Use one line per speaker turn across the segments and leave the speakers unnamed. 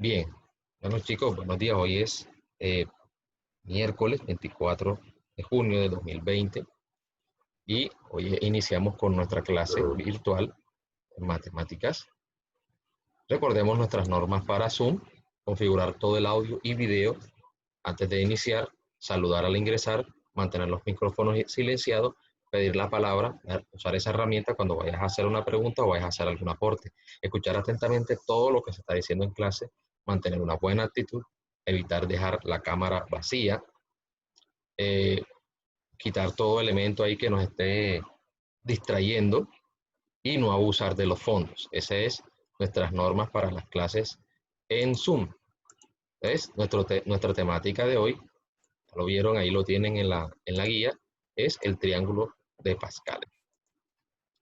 Bien, bueno chicos, buenos días. Hoy es miércoles 24 de junio de 2020 y hoy iniciamos con nuestra clase virtual en matemáticas. Recordemos nuestras normas para Zoom, configurar todo el audio y video antes de iniciar, saludar al ingresar, mantener los micrófonos silenciados, pedir la palabra, usar esa herramienta cuando vayas a hacer una pregunta o vayas a hacer algún aporte, escuchar atentamente todo lo que se está diciendo en clase, mantener una buena actitud, evitar dejar la cámara vacía, eh, quitar todo elemento ahí que nos esté distrayendo y no abusar de los fondos. Esas es nuestras normas para las clases en Zoom. ¿Ves? Nuestra temática de hoy, lo vieron, ahí lo tienen en la guía, es el triángulo de Pascal.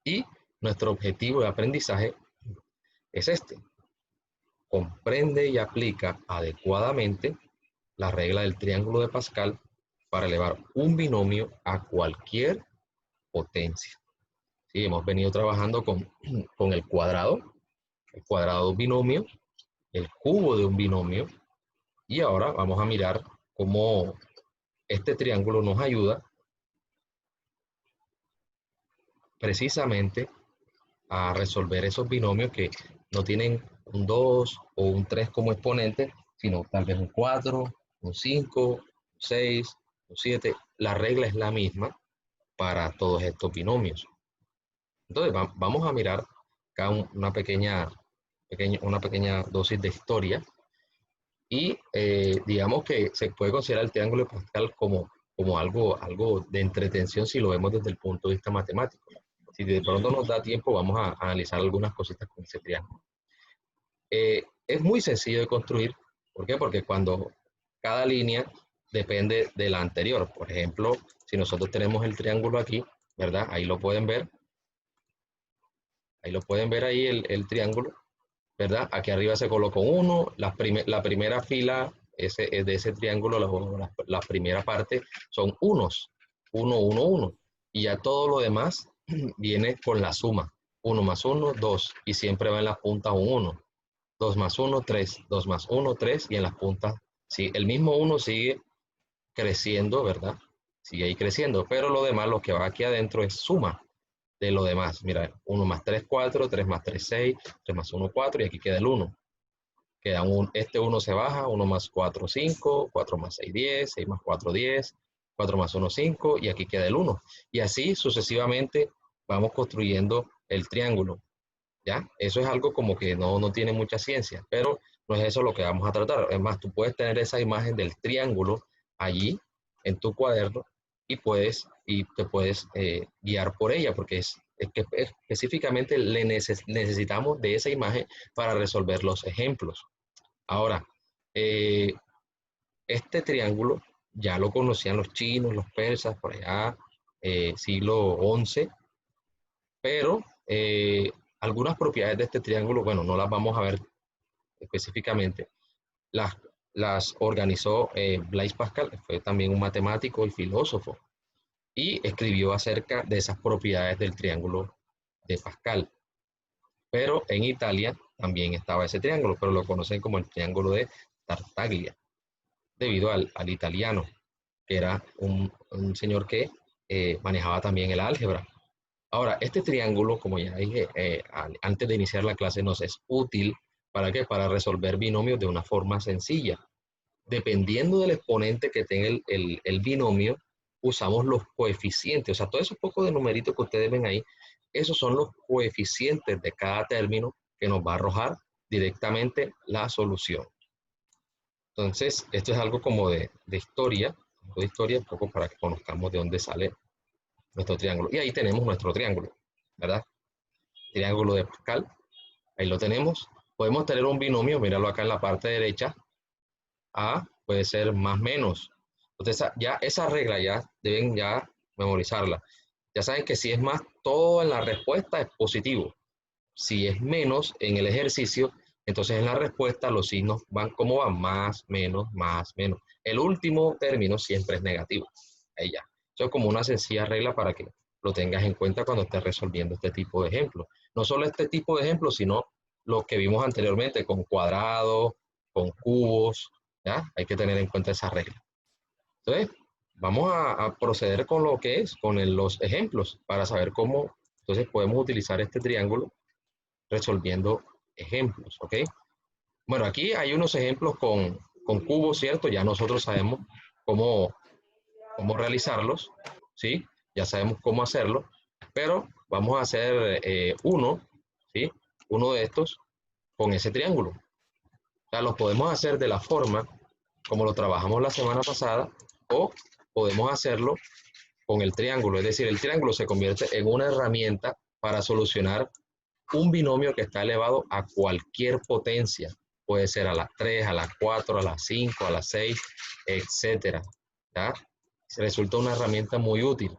Y nuestro objetivo de aprendizaje es este. Comprende y aplica adecuadamente la regla del triángulo de Pascal para elevar un binomio a cualquier potencia. Sí, hemos venido trabajando con el cuadrado de un binomio, el cubo de un binomio, y ahora vamos a mirar cómo este triángulo nos ayuda precisamente a resolver esos binomios que no tienen un 2 o un 3 como exponente, sino tal vez un 4, un 5, un 6, un 7. La regla es la misma para todos estos binomios. Entonces vamos a mirar acá una pequeña dosis de historia y digamos que se puede considerar el triángulo de Pascal como algo de entretención si lo vemos desde el punto de vista matemático. Si de pronto nos da tiempo, vamos a analizar algunas cositas con ese triángulo. Es muy sencillo de construir. ¿Por qué? Porque cuando cada línea depende de la anterior. Por ejemplo, si nosotros tenemos el triángulo aquí, ¿verdad? Ahí lo pueden ver. Ahí lo pueden ver ahí el triángulo, ¿verdad? Aquí arriba se colocó un 1, la primera fila de ese triángulo, la primera parte son unos, 1, 1, 1. Y ya todo lo demás viene con la suma. 1 más 1, 2. Y siempre va en las puntas un 1. 2 más 1, 3. 2 más 1, 3. Y en las puntas, sí, el mismo 1 sigue creciendo, ¿verdad? Sigue ahí creciendo. Pero lo demás, lo que va aquí adentro es suma de lo demás. Mira, 1 más 3, 4, 3 más 3, 6, 3 más 1, 4, y aquí queda el 1. Queda este 1 se baja, 1 más 4, 5, 4 más 6, 10, 6 más 4, 10, 4 más 1, 5, y aquí queda el 1. Y así sucesivamente vamos construyendo el triángulo, ¿ya? Eso es algo como que no tiene mucha ciencia, pero no es eso lo que vamos a tratar. Es más, tú puedes tener esa imagen del triángulo allí en tu cuaderno y te puedes guiar por ella, porque es que específicamente necesitamos de esa imagen para resolver los ejemplos. Ahora, eh, este triángulo ya lo conocían los chinos, los persas, por allá, siglo XI, pero algunas propiedades de este triángulo, bueno, no las vamos a ver específicamente, las, las organizó Blaise Pascal, que fue también un matemático y filósofo, y escribió acerca de esas propiedades del triángulo de Pascal. Pero en Italia también estaba ese triángulo, pero lo conocen como el triángulo de Tartaglia, debido al italiano, que era un señor que manejaba también el álgebra. Ahora, este triángulo, como ya dije antes de iniciar la clase, nos es útil ¿para qué? Para resolver binomios de una forma sencilla. Dependiendo del exponente que tenga el binomio, usamos los coeficientes. O sea, todos esos pocos de numeritos que ustedes ven ahí, esos son los coeficientes de cada término que nos va a arrojar directamente la solución. Entonces, esto es algo como de historia, un poco para que conozcamos de dónde sale nuestro triángulo. Y ahí tenemos nuestro triángulo, ¿verdad? Triángulo de Pascal, ahí lo tenemos. Podemos tener un binomio, míralo acá en la parte derecha, A puede ser más menos. Entonces, ya esa regla ya deben ya memorizarla. Ya saben que si es más, todo en la respuesta es positivo. Si es menos en el ejercicio, entonces en la respuesta los signos van como van, más, menos, más, menos. El último término siempre es negativo. Ahí ya. Eso es como una sencilla regla para que lo tengas en cuenta cuando estés resolviendo este tipo de ejemplos. No solo este tipo de ejemplos, sino los que vimos anteriormente con cuadrados, con cubos, ¿ya? Hay que tener en cuenta esa regla. Entonces, vamos a proceder con lo que es, con los ejemplos, para saber cómo, entonces, podemos utilizar este triángulo resolviendo ejemplos, ¿ok? Bueno, aquí hay unos ejemplos con cubos, ¿cierto? Ya nosotros sabemos cómo, cómo realizarlos, ¿sí? Ya sabemos cómo hacerlo, pero vamos a hacer uno, ¿sí? Uno de estos con ese triángulo. O sea, lo podemos hacer de la forma como lo trabajamos la semana pasada o podemos hacerlo con el triángulo. Es decir, el triángulo se convierte en una herramienta para solucionar un binomio que está elevado a cualquier potencia. Puede ser a las 3, a las 4, a las 5, a las 6, etcétera. ¿Ya? Resulta una herramienta muy útil.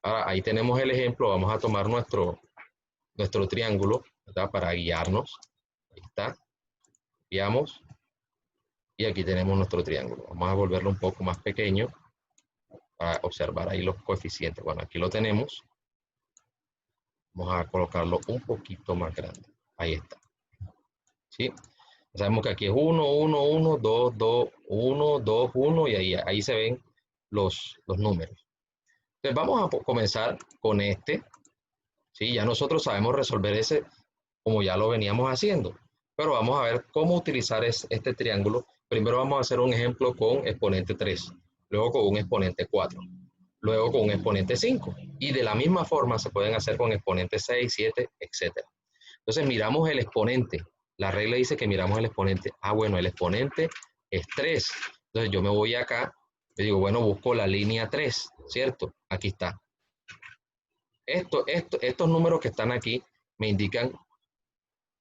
Ahora, ahí tenemos el ejemplo. Vamos a tomar nuestro triángulo, ¿verdad? Para guiarnos. Ahí está. Guiamos. Y aquí tenemos nuestro triángulo. Vamos a volverlo un poco más pequeño para observar ahí los coeficientes. Bueno, aquí lo tenemos. Vamos a colocarlo un poquito más grande. Ahí está. ¿Sí? Sabemos que aquí es 1, 1, 1, 2, 2, 1, 2, 1 y ahí se ven los números. Entonces vamos a comenzar con este. ¿Sí? Ya nosotros sabemos resolver ese como ya lo veníamos haciendo. Pero vamos a ver cómo utilizar este triángulo. Primero vamos a hacer un ejemplo con exponente 3, luego con un exponente 4, luego con un exponente 5. Y de la misma forma se pueden hacer con exponente 6, 7, etc. Entonces miramos el exponente. La regla dice que miramos el exponente. Ah, bueno, el exponente es 3. Entonces yo me voy acá, le digo, bueno, busco la línea 3, ¿cierto? Aquí está. Estos números que están aquí me indican,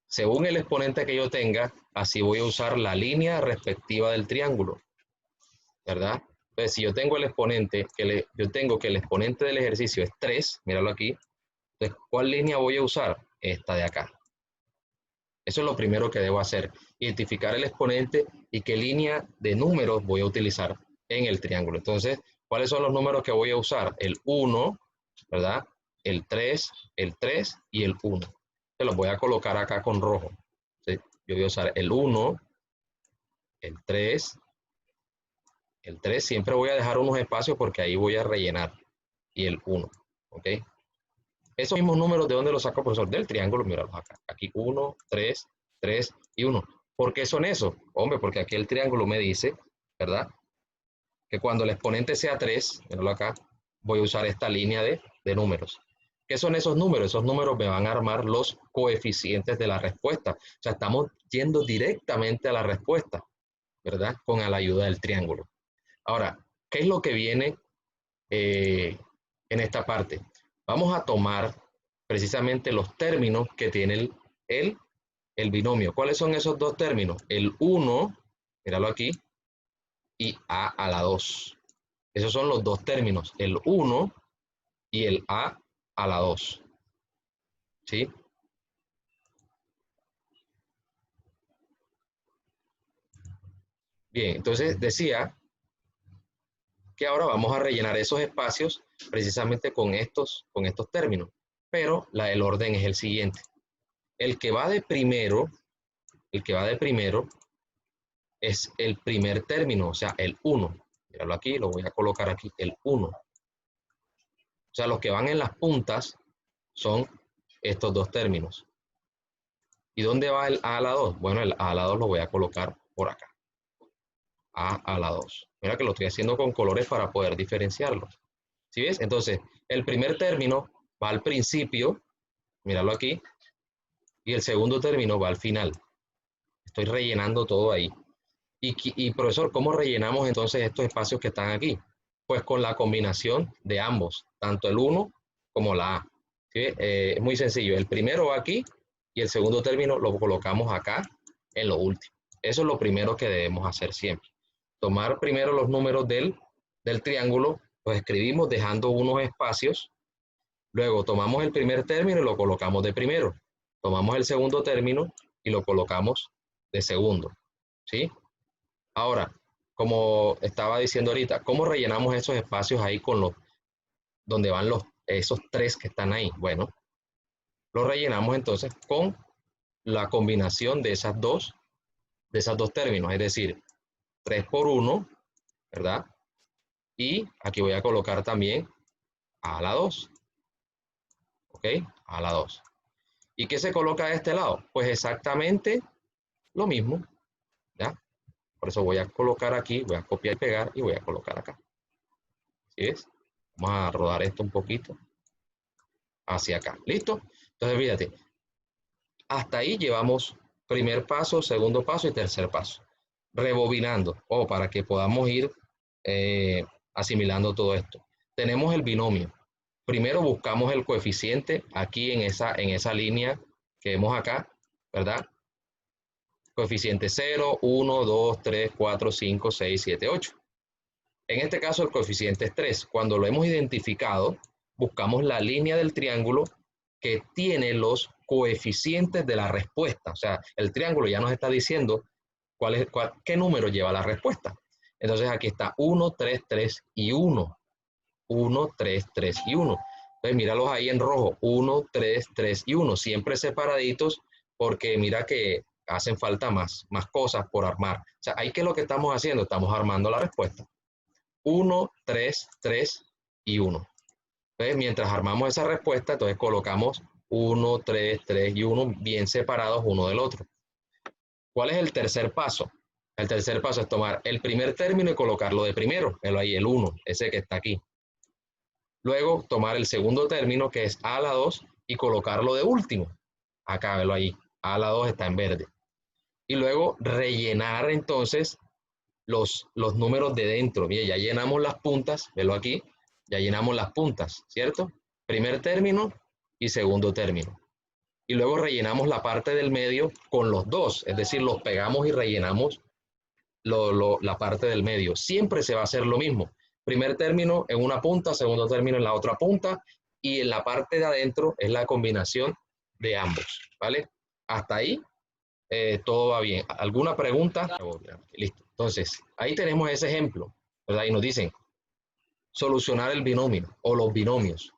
según el exponente que yo tenga, así voy a usar la línea respectiva del triángulo, ¿verdad? Entonces, si yo tengo el exponente, yo tengo que el exponente del ejercicio es 3, míralo aquí, entonces, ¿cuál línea voy a usar? Esta de acá. Eso es lo primero que debo hacer, identificar el exponente y qué línea de números voy a utilizar en el triángulo. Entonces, ¿cuáles son los números que voy a usar? El 1, ¿verdad? El 3 y el 1. Se los voy a colocar acá con rojo. ¿Sí? Yo voy a usar el 1, el 3, el 3. Siempre voy a dejar unos espacios porque ahí voy a rellenar. Y el 1, ¿ok? Esos mismos números, ¿de dónde los saco, profesor? Del triángulo, míralos acá. Aquí 1, 3, 3 y 1. ¿Por qué son esos? Hombre, porque aquí el triángulo me dice, ¿verdad? Que cuando el exponente sea 3, míralo acá, voy a usar esta línea de números. ¿Qué son esos números? Esos números me van a armar los coeficientes de la respuesta. O sea, estamos yendo directamente a la respuesta, ¿verdad? Con la ayuda del triángulo. Ahora, ¿qué es lo que viene en esta parte? Vamos a tomar precisamente los términos que tiene el binomio. ¿Cuáles son esos dos términos? El 1, míralo aquí, y a la 2. Esos son los dos términos, el 1 y el a la 2. ¿Sí? Bien, entonces decía que ahora vamos a rellenar esos espacios precisamente con estos términos. Pero el orden es el siguiente. El que va de primero es el primer término, o sea, el 1. Míralo aquí, lo voy a colocar aquí, el 1. O sea, los que van en las puntas son estos dos términos. ¿Y dónde va el a a la 2? Bueno, el a a la 2 lo voy a colocar por acá. A la 2. Mira que lo estoy haciendo con colores para poder diferenciarlos. ¿Sí ves? Entonces, el primer término va al principio, míralo aquí, y el segundo término va al final. Estoy rellenando todo ahí. Y profesor, ¿cómo rellenamos entonces estos espacios que están aquí? Pues con la combinación de ambos, tanto el 1 como la A. ¿Sí? Es muy sencillo. El primero va aquí y el segundo término lo colocamos acá en lo último. Eso es lo primero que debemos hacer siempre. Tomar primero los números del triángulo, los escribimos dejando unos espacios. Luego tomamos el primer término y lo colocamos de primero. Tomamos el segundo término y lo colocamos de segundo. ¿Sí? Ahora, como estaba diciendo ahorita, ¿cómo rellenamos esos espacios ahí donde van esos 3 que están ahí? Bueno, lo rellenamos entonces con la combinación de esas dos de esos dos términos, es decir, 3 por 1, ¿verdad? Y aquí voy a colocar también a la 2, ¿ok? A la 2. ¿Y qué se coloca de este lado? Pues exactamente lo mismo, ¿ya? Por eso voy a colocar aquí, voy a copiar y pegar y voy a colocar acá. ¿Sí es? Vamos a rodar esto un poquito hacia acá. ¿Listo? Entonces, fíjate, hasta ahí llevamos primer paso, segundo paso y tercer paso. Rebobinando, para que podamos ir asimilando todo esto. Tenemos el binomio. Primero buscamos el coeficiente aquí en esa línea que vemos acá, ¿verdad? Coeficiente 0, 1, 2, 3, 4, 5, 6, 7, 8. En este caso el coeficiente es 3. Cuando lo hemos identificado, buscamos la línea del triángulo que tiene los coeficientes de la respuesta. O sea, el triángulo ya nos está diciendo qué número lleva la respuesta. Entonces aquí está 1, 3, 3 y 1. 1, 3, 3 y 1. Entonces míralos ahí en rojo. 1, 3, 3 y 1. Siempre separaditos porque mira que hacen falta más cosas por armar. O sea, ahí qué es lo que estamos haciendo. Estamos armando la respuesta. 1, 3, 3 y 1. Entonces, mientras armamos esa respuesta, entonces colocamos 1, 3, 3 y 1 bien separados uno del otro. ¿Cuál es el tercer paso? El tercer paso es tomar el primer término y colocarlo de primero. Velo ahí, el 1, ese que está aquí. Luego tomar el segundo término, que es a a la 2, y colocarlo de último. Acá, velo ahí. A a la 2 está en verde. Y luego rellenar entonces los números de dentro. Mire, ya llenamos las puntas, velo aquí, ya llenamos las puntas, ¿cierto? Primer término y segundo término. Y luego rellenamos la parte del medio con los dos, es decir, los pegamos y rellenamos la parte del medio. Siempre se va a hacer lo mismo. Primer término en una punta, segundo término en la otra punta, y en la parte de adentro es la combinación de ambos, ¿vale? Hasta ahí todo va bien. ¿Alguna pregunta? Listo. Entonces, ahí tenemos ese ejemplo, ¿verdad? Y nos dicen solucionar el binomio o los binomios,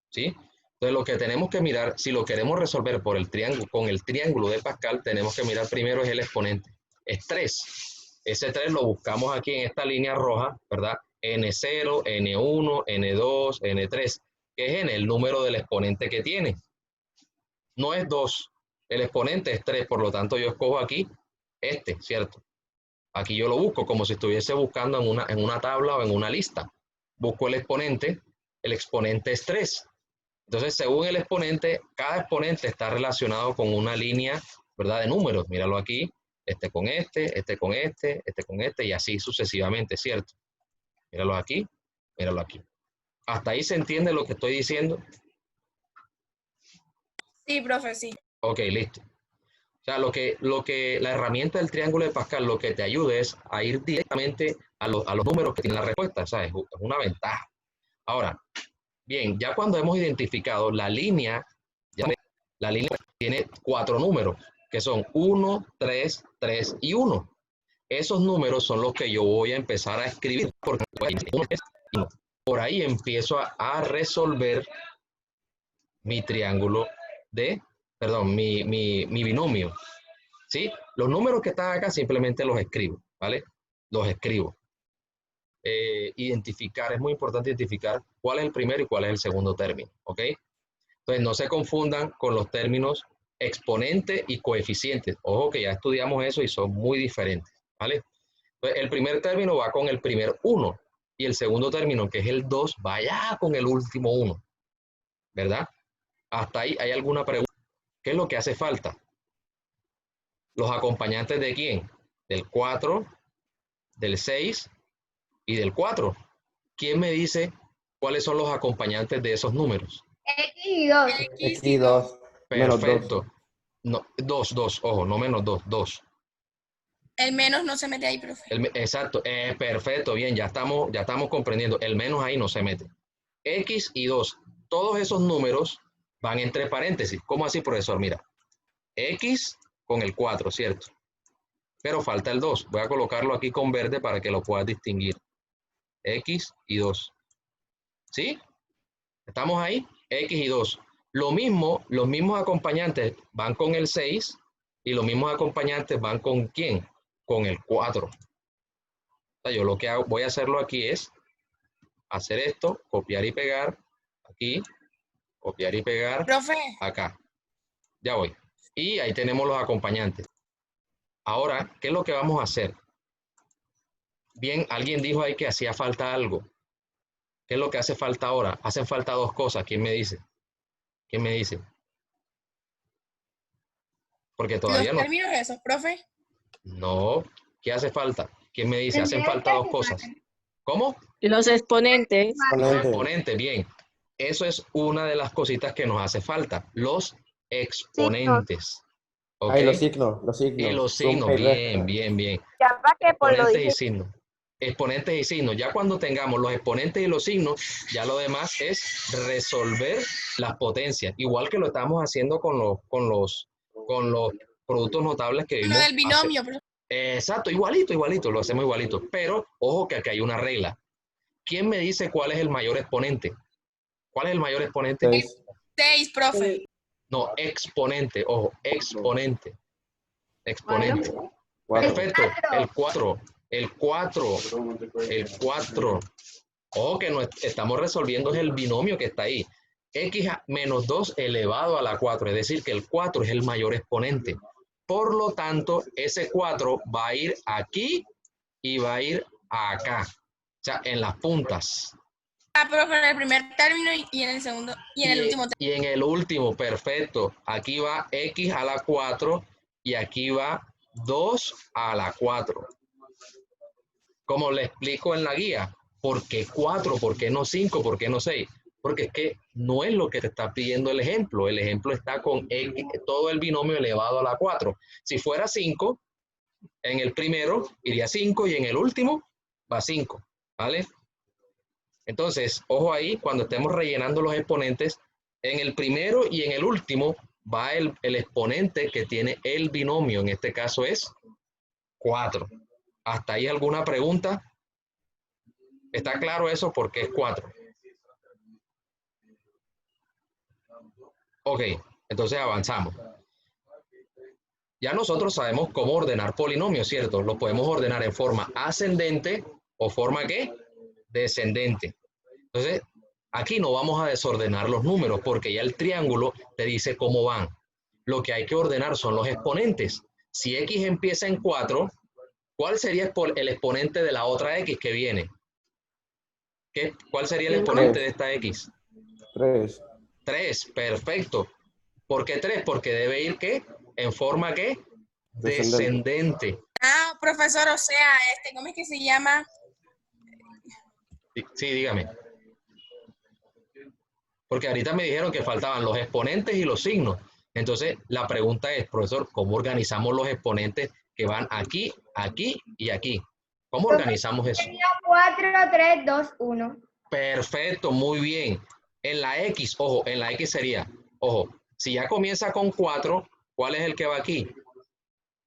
¿sí? Entonces, lo que tenemos que mirar, si lo queremos resolver por el triángulo, con el triángulo de Pascal, tenemos que mirar primero es el exponente. Es 3. Ese 3 lo buscamos aquí en esta línea roja, ¿verdad? N0, N1, N2, N3, que es en el número del exponente que tiene. No es 2. El exponente es 3, por lo tanto yo escojo aquí este, ¿cierto? Aquí yo lo busco como si estuviese buscando en una tabla o en una lista. Busco el exponente es 3. Entonces, según el exponente, cada exponente está relacionado con una línea, ¿verdad? De números. Míralo aquí, este con este, este con este, este con este, y así sucesivamente, ¿cierto? Míralo aquí, míralo aquí. ¿Hasta ahí se entiende lo que estoy diciendo?
Sí, profe, sí.
Ok, listo. O sea, la herramienta del triángulo de Pascal lo que te ayuda es a ir directamente a los números que tiene la respuesta. O sea, es una ventaja. Ahora, bien, ya cuando hemos identificado la línea tiene 4 números, que son 1, 3, 3 y 1. Esos números son los que yo voy a empezar a escribir, porque por ahí empiezo a resolver mi triángulo mi binomio. ¿Sí? Los números que están acá simplemente los escribo, ¿vale? Los escribo. Identificar, es muy importante identificar cuál es el primero y cuál es el segundo término, ¿ok? Entonces no se confundan con los términos exponente y coeficiente. Ojo que ya estudiamos eso y son muy diferentes, ¿vale? Entonces el primer término va con el primer 1 y el segundo término, que es el 2, va ya con el último 1, ¿verdad? Hasta ahí, ¿hay alguna pregunta? ¿Qué es lo que hace falta? ¿Los acompañantes de quién? Del 4, del 6 y del 4. ¿Quién me dice cuáles son los acompañantes de esos números?
X y 2.
X y 2. Menos 2.
Perfecto. No, 2, ojo, no menos 2, 2.
El menos no se mete ahí, profe.
Exacto, perfecto, bien, ya estamos comprendiendo. El menos ahí no se mete. X y 2, todos esos números van entre paréntesis. ¿Cómo así, profesor? Mira, X con el 4, ¿cierto? Pero falta el 2. Voy a colocarlo aquí con verde para que lo puedas distinguir. X y 2. ¿Sí? ¿Estamos ahí? X y 2. Lo mismo, los mismos acompañantes van con el 6 y los mismos acompañantes van con ¿quién? con el 4. O sea, yo lo que hago, voy a hacerlo aquí es hacer esto, copiar y pegar, aquí, copiar y pegar,
Profe,
acá. Ya voy. Y ahí tenemos los acompañantes. Ahora, ¿qué es lo que vamos a hacer? Bien, alguien dijo ahí que hacía falta algo. ¿Qué es lo que hace falta ahora? Hacen falta dos cosas. ¿Quién me dice? ¿Quién me dice? Porque todavía
los
no.
términos esos, profe.
No. ¿Qué hace falta? ¿Quién me dice? Hacen falta dos cosas. ¿Cómo?
Los exponentes.
Los
Exponente.
exponentes, bien. Eso es una de las cositas que nos hace falta. Los exponentes. ¿Ok?
Ahí los signos,
Y los signos,
suma y
bien,
resta.
bien, bien.
Ya para que por lo
Exponentes y
dije.
signos. Exponentes y signos. Ya cuando tengamos los exponentes y los signos, ya lo demás es resolver las potencias. Igual que lo estamos haciendo con los productos notables que
Lo
vimos
del binomio, profe.
Exacto, igualito, igualito, lo hacemos igualito. Pero ojo que aquí hay una regla. ¿Quién me dice cuál es el mayor exponente? ¿Cuál es el mayor exponente?
6.
6, profe.
No, exponente, ojo, exponente. Exponente.
4.
Perfecto. El 4. El 4. El 4. Ojo que no estamos resolviendo es el binomio que está ahí. X menos 2 elevado a la 4. Es decir, que el 4 es el mayor exponente. Por lo tanto, ese 4 va a ir aquí y va a ir acá. O sea, en las puntas.
Ah, profe, en el primer término y en el segundo y en el último término.
Y en el último, perfecto. Aquí va X a la 4 y aquí va 2 a la 4. Como le explico en la guía, ¿por qué 4? ¿Por qué no 5? ¿Por qué no 6? Porque es que no es lo que te está pidiendo el ejemplo. El ejemplo está con X, todo el binomio elevado a la 4. Si fuera 5, en el primero iría 5 y en el último va 5. ¿Vale? Entonces, ojo ahí, cuando estemos rellenando los exponentes, en el primero y en el último va el exponente que tiene el binomio. En este caso es 4. ¿Hasta ahí alguna pregunta? ¿Está claro eso? Porque es 4. Ok, entonces avanzamos. Ya nosotros sabemos cómo ordenar polinomios, ¿cierto? Lo podemos ordenar en forma ascendente o forma ¿qué? Descendente. Entonces, aquí no vamos a desordenar los números porque ya el triángulo te dice cómo van. Lo que hay que ordenar son los exponentes. Si X empieza en 4, ¿cuál sería el exponente de la otra X que viene? ¿Cuál sería el exponente de esta X?
3.
3, perfecto. ¿Por qué 3? Porque debe ir ¿qué? En forma ¿qué? Descendente.
Ah, profesor, o sea, ¿cómo es que se llama?
Sí, dígame. Porque ahorita me dijeron que faltaban los exponentes y los signos. Entonces, la pregunta es, profesor, ¿cómo organizamos los exponentes que van aquí, aquí y aquí? ¿Cómo organizamos eso?
4, 3, 2, 1.
Perfecto, muy bien. En la X, ojo, en la X sería, ojo, si ya comienza con 4, ¿cuál es el que va aquí?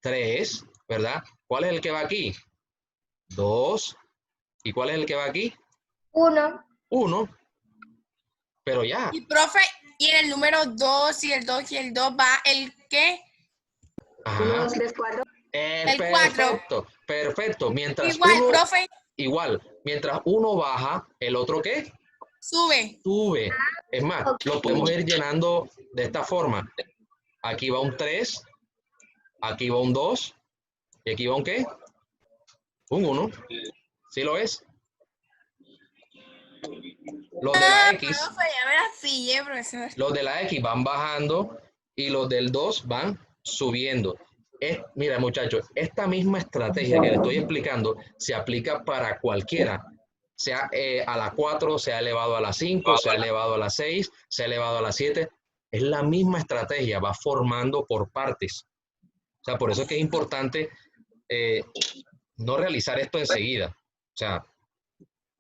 3, ¿verdad? ¿Cuál es el que va aquí? 2. ¿Y cuál es el que va aquí?
1.
1. Pero ya.
Y profe, y en el número 2 y el 2 y el 2 va el ¿qué?
Ajá.
1, 2, 3, 4.
El 4.
Perfecto, perfecto. Mientras
Igual,
uno,
profe,
igual, mientras uno baja, ¿el otro qué?
sube.
Sube. Es más, lo podemos ir llenando de esta forma. Aquí va un 3, aquí va un 2, y aquí va un ¿qué? Un 1. ¿Sí lo es? Los de la X,
Profe, ya me la pillé, profesor.
los de la X van bajando y los del 2 van subiendo. Mira, muchachos, esta misma estrategia que le estoy explicando se aplica para cualquiera, sea a la 4, sea elevado a la 5, sea elevado a la 6, sea elevado a la 7. Es la misma estrategia, va formando por partes. O sea, por eso es que es importante no realizar esto enseguida. O sea,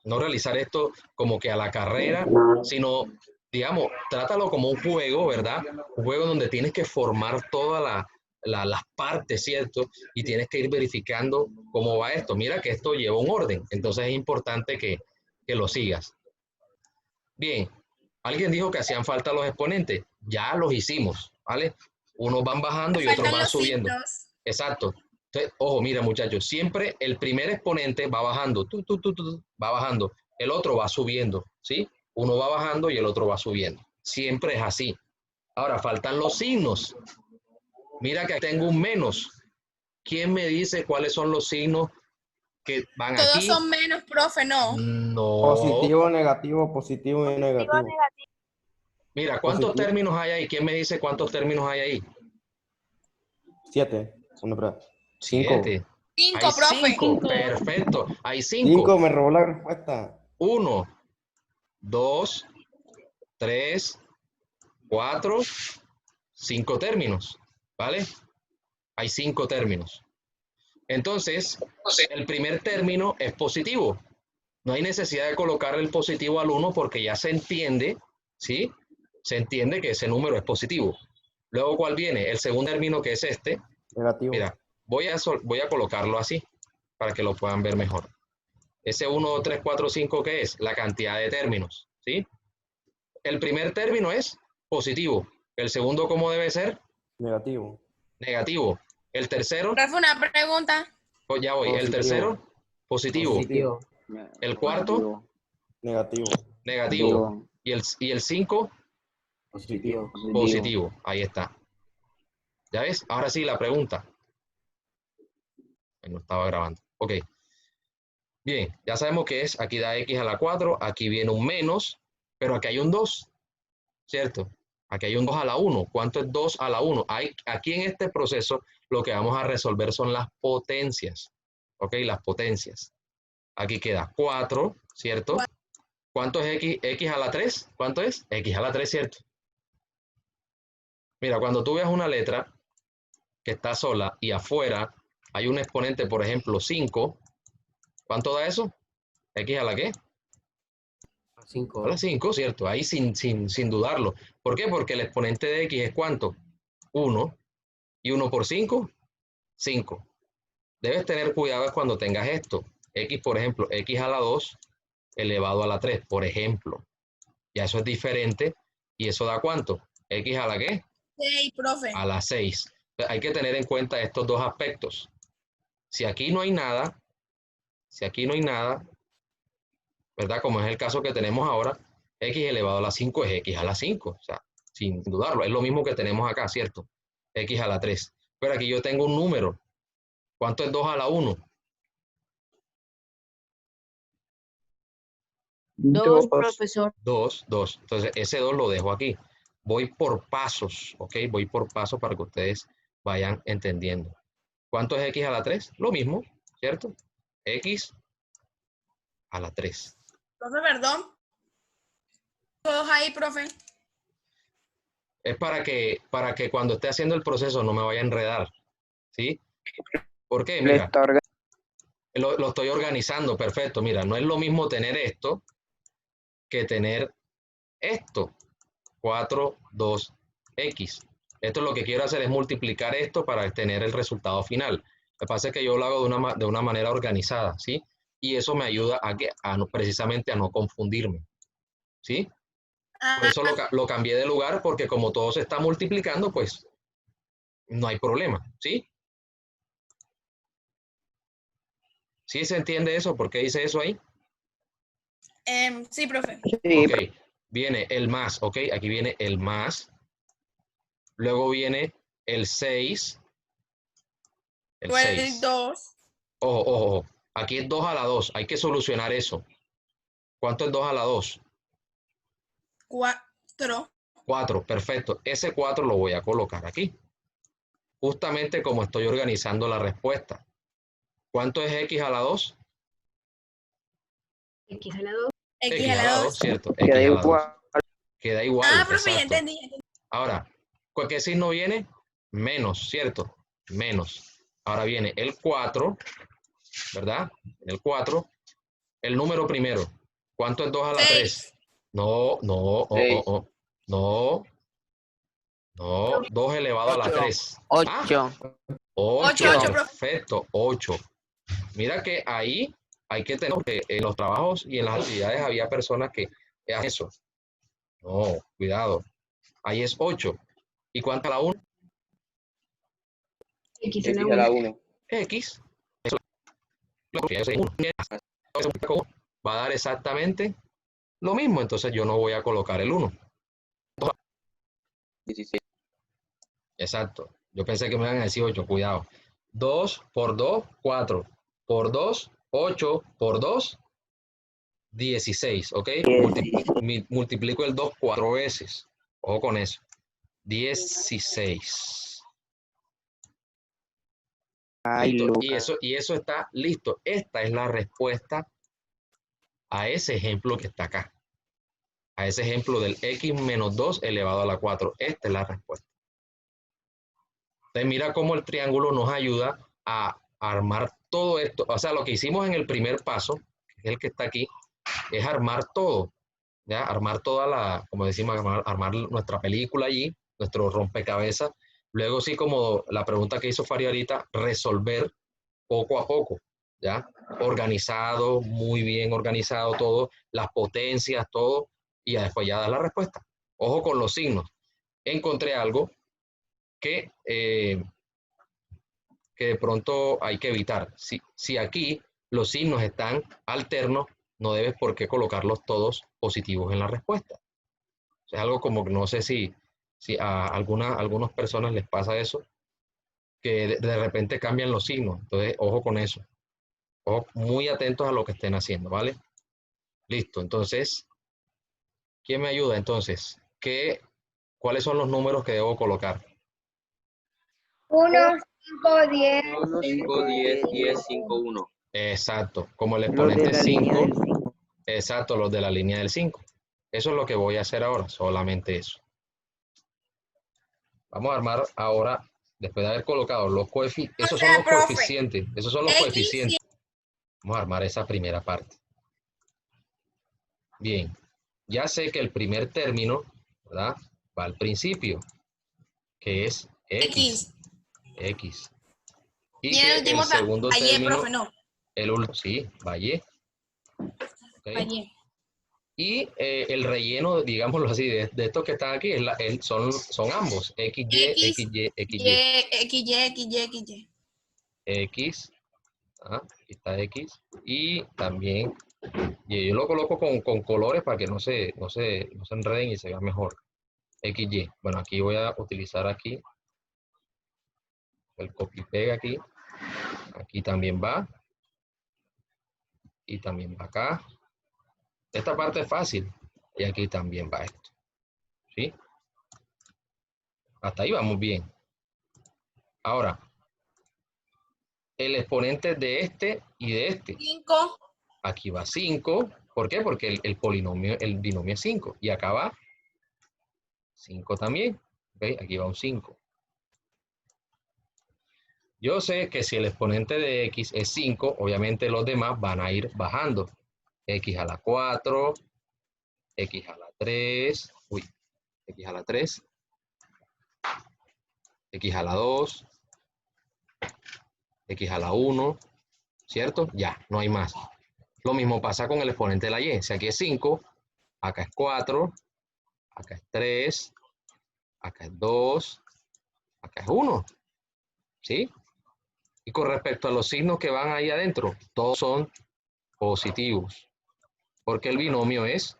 no realizar esto como que a la carrera, sino, digamos, trátalo como un juego, ¿verdad? Un juego donde tienes que formar todas las partes, ¿cierto? Y tienes que ir verificando cómo va esto. Mira que esto lleva un orden, entonces es importante que lo sigas. Bien, alguien dijo que hacían falta los exponentes, ya los hicimos, ¿vale? Unos van bajando y otros
Faltan
van
los
subiendo.
signos.
Exacto. Entonces, ojo, mira muchachos, siempre el primer exponente va bajando, va bajando, el otro va subiendo, ¿sí? Uno va bajando y el otro va subiendo. Siempre es así. Ahora, faltan los signos. Mira que tengo un menos. ¿Quién me dice cuáles son los signos que van
Todos
aquí?
son menos, profe, no.
No.
Positivo, negativo, positivo y negativo.
Mira, ¿cuántos
Positivo.
términos hay ahí? ¿Quién me dice cuántos términos hay ahí?
7. Una prueba. 5.
7.
5,
Hay
profe.
5. Perfecto. Hay 5.
5, me robó la respuesta.
1, 2, 3, 4, 5 términos. ¿Vale? Hay 5 términos. Entonces, el primer término es positivo. No hay necesidad de colocarle el positivo al 1 porque ya se entiende, ¿sí? Se entiende que ese número es positivo. Luego, ¿cuál viene? El segundo término, que es este.
Negativo.
Mira, voy a colocarlo así para que lo puedan ver mejor. Ese 1, 2, 3, 4, 5, ¿qué es? La cantidad de términos, ¿sí? El primer término es positivo. El segundo, ¿cómo debe ser?
Negativo.
Negativo. El tercero,
Profe, una pregunta.
pues ya voy. El
Positivo.
tercero, positivo.
Positivo.
El cuarto,
Negativo.
negativo. Y el 5,
Positivo.
positivo. Ahí está. ¿Ya ves? Ahora sí, la pregunta. No estaba grabando. Ok. Bien, ya sabemos que es, aquí da x a la 4, aquí viene un menos, pero aquí hay un 2, ¿cierto? Aquí hay un 2 a la 1. ¿Cuánto es 2 a la 1? Aquí en este proceso lo que vamos a resolver son las potencias, ¿ok? Las potencias. Aquí queda 4, ¿cierto? ¿Cuánto es x? X a la 3. ¿Cuánto es? X a la 3, ¿cierto? Mira, cuando tú veas una letra que está sola y afuera hay un exponente, por ejemplo, 5, ¿cuánto da eso? ¿X a la qué?
5.
A la 5, ¿cierto? Ahí sin dudarlo. ¿Por qué? Porque el exponente de x es ¿cuánto? 1. ¿Y 1 por 5? 5. Debes tener cuidado cuando tengas esto. X, por ejemplo, x a la 2 elevado a la 3, por ejemplo. Ya eso es diferente. ¿Y eso da cuánto? ¿X a la qué?
6, profe.
A la 6. Hay que tener en cuenta estos dos aspectos. Si aquí no hay nada, ¿verdad? Como es el caso que tenemos ahora, x elevado a la 5 es x a la 5. O sea, sin dudarlo. Es lo mismo que tenemos acá, ¿cierto? X a la 3. Pero aquí yo tengo un número. ¿Cuánto es 2 a la 1?
2, profesor.
2, 2. Entonces, ese 2 lo dejo aquí. Voy por pasos, ¿ok? Voy por pasos para que ustedes vayan entendiendo. ¿Cuánto es x a la 3? Lo mismo, ¿cierto? X a la 3.
Profe, perdón. Todos ahí, profe.
Es para que cuando esté haciendo el proceso no me vaya a enredar, ¿sí? ¿Por qué? Mira, lo estoy organizando, perfecto. Mira, no es lo mismo tener esto que tener esto. 4, 2, x. Esto lo que quiero hacer es multiplicar esto para tener el resultado final. Lo que pasa es que yo lo hago de una manera organizada, ¿sí? Y eso me ayuda precisamente a no confundirme, ¿sí? Por eso lo cambié de lugar, porque como todo se está multiplicando, pues no hay problema, ¿sí? ¿Sí se entiende eso? ¿Por qué dice eso ahí?
Sí, profe.
Ok, viene el más, ok, aquí viene el más. Luego viene el 6. El 6.
2.
Ojo, ojo, ojo. Aquí es 2 a la 2. Hay que solucionar eso. ¿Cuánto es 2 a la 2?
4.
4, perfecto. Ese 4 lo voy a colocar aquí. Justamente como estoy organizando la respuesta. ¿Cuánto es x a la 2?
X a la 2.
X a la 2.
¿Cierto? X a la 2. Queda igual.
Profe, ya
exacto.
entendí.
Ahora, ¿qué signo viene? Menos, ¿cierto? Menos. Ahora viene el 4, ¿verdad? El 4. El número primero. ¿Cuánto es 2 a la 3? No, no, no. 2 elevado a la 3.
8.
8,
8,
perfecto, 8. Mira que ahí hay que tener, porque en los trabajos y en las actividades había personas que hacen eso. No, cuidado. Ahí es 8. ¿Y cuánto a la 1?
X a la 1.
X, eso va a dar exactamente lo mismo, entonces yo no voy a colocar el 1.
16.
Exacto. Yo pensé que me iban a decir 8, cuidado. 2 por 2, 4. Por 2, 8. Por 2, 16, ¿ok? Multiplico el 2 4 veces. Ojo con eso. 16.
Ay,
Listo.
Lucas.
Y eso está listo. Esta es la respuesta a ese ejemplo que está acá. A ese ejemplo del x menos 2 elevado a la 4. Esta es la respuesta. Entonces mira cómo el triángulo nos ayuda a armar todo esto. O sea, lo que hicimos en el primer paso, que es el que está aquí, es armar todo. ¿Ya? Armar toda la, como decimos, armar nuestra película allí, nuestro rompecabezas. Luego sí, como la pregunta que hizo Fari ahorita, resolver poco a poco, ¿ya? Organizado, muy bien organizado todo, las potencias, todo, y ya después ya da la respuesta. Ojo con los signos. Encontré algo que de pronto hay que evitar. Si aquí los signos están alternos, no debes por qué colocarlos todos positivos en la respuesta. Es algo como que no sé si a algunas personas les pasa eso, que de repente cambian los signos. Entonces, ojo con eso. Ojo, muy atentos a lo que estén haciendo, ¿vale? Listo. Entonces, ¿quién me ayuda? Entonces, ¿cuáles son los números que debo colocar?
1, 5, 10.
1, 5, 10, 10, 5, 1.
Exacto. Como el
Los de
exponente
la línea
5.
del 5.
Exacto, los de la línea del 5. Eso es lo que voy a hacer ahora, solamente eso. Vamos a armar ahora, después de haber colocado los coeficientes, esos son los coeficientes, esos son los coeficientes. Vamos a armar esa primera parte. Bien, ya sé que el primer término, ¿verdad? Va al principio, que es X. X. Y que el segundo término, el último, sí, Valle. ¿Okay? Y el relleno, digámoslo así, de estos que están aquí, son ambos, XY, XY, XY. X, aquí está X, y también, y yo lo coloco con colores para que no se enreden y se vea mejor. XY, bueno, aquí voy a utilizar aquí, el copy pega aquí también va, y también va acá. Esta parte es fácil, y aquí también va esto, ¿sí? Hasta ahí vamos bien. Ahora, el exponente de este y de este.
5.
Aquí va 5. ¿Por qué? Porque el binomio es 5. Y acá va 5 también. ¿Okay? Aquí va un 5. Yo sé que si el exponente de x es 5, obviamente los demás van a ir bajando. X a la 4, x a la 3, x a la 3, x a la 2, x a la 1, ¿cierto? Ya, no hay más. Lo mismo pasa con el exponente de la y. Si aquí es 5, acá es 4, acá es 3, acá es 2, acá es 1, ¿sí? Y con respecto a los signos que van ahí adentro, todos son positivos, porque el binomio es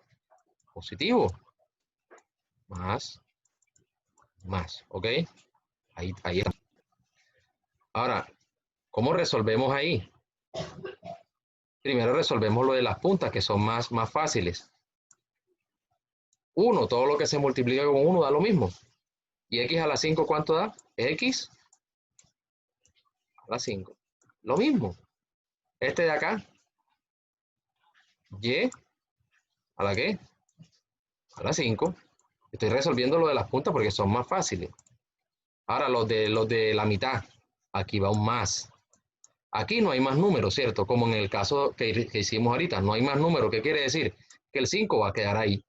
positivo. Más, ¿ok? Ahí está. Ahora, ¿cómo resolvemos ahí? Primero resolvemos lo de las puntas, que son más fáciles. 1, todo lo que se multiplica con 1 da lo mismo. ¿Y x a la 5 cuánto da? X a la 5. Lo mismo. Este de acá, y a la qué? A la 5. Estoy resolviendo lo de las puntas porque son más fáciles. Ahora, los de la mitad, aquí va un más. Aquí no hay más números, ¿cierto? Como en el caso que hicimos ahorita, no hay más números. ¿Qué quiere decir? Que el 5 va a quedar ahí.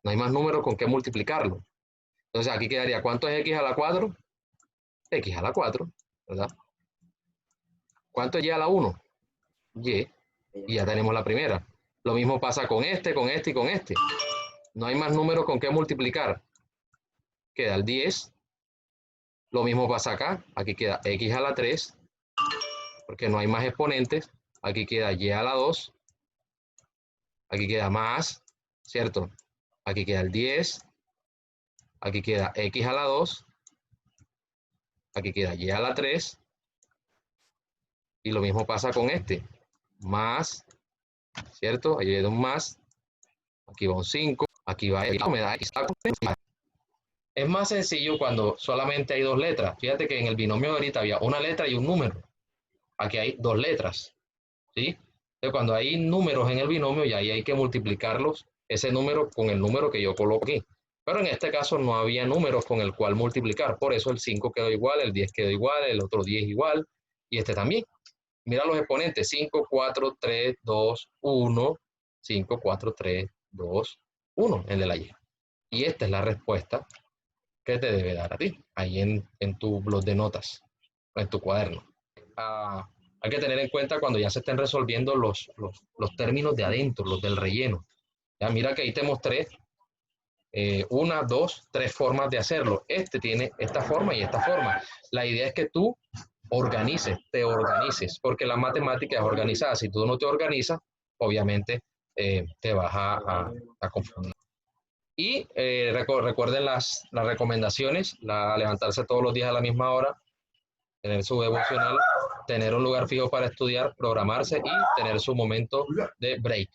No hay más números con qué multiplicarlo. Entonces, aquí quedaría, ¿cuánto es x a la 4? X a la 4, ¿verdad? ¿Cuánto es y a la 1? Y ya tenemos la primera. Lo mismo pasa con este y con este. No hay más números con qué multiplicar. Queda el 10. Lo mismo pasa acá. Aquí queda x a la 3 porque no hay más exponentes. Aquí queda y a la 2. Aquí queda más, ¿cierto? Aquí queda el 10. Aquí queda x a la 2. Aquí queda y a la 3. Y lo mismo pasa con este. Más, ¿cierto? Ahí viene un más. Aquí va un 5. Aquí va el me da x. Es más sencillo cuando solamente hay dos letras. Fíjate que en el binomio de ahorita había una letra y un número. Aquí hay dos letras, ¿sí? Entonces, cuando hay números en el binomio, ya ahí hay que multiplicarlos, ese número con el número que yo coloco aquí. Pero en este caso no había números con el cual multiplicar. Por eso el 5 quedó igual, el 10 quedó igual, el otro 10 igual, y este también. Mira los exponentes, 5, 4, 3, 2, 1, 5, 4, 3, 2, 1, el de la Y. Y esta es la respuesta que te debe dar a ti, ahí en tu blog de notas, en tu cuaderno. Hay que tener en cuenta cuando ya se estén resolviendo los términos de adentro, los del relleno. Ya mira que ahí te mostré una, dos, tres formas de hacerlo. Este tiene esta forma y esta forma. La idea es que tú te organices, porque la matemática es organizada. Si tú no te organizas, obviamente te vas a confundir. Y recuerden las recomendaciones, levantarse todos los días a la misma hora, tener su devocional, tener un lugar fijo para estudiar, programarse y tener su momento de break.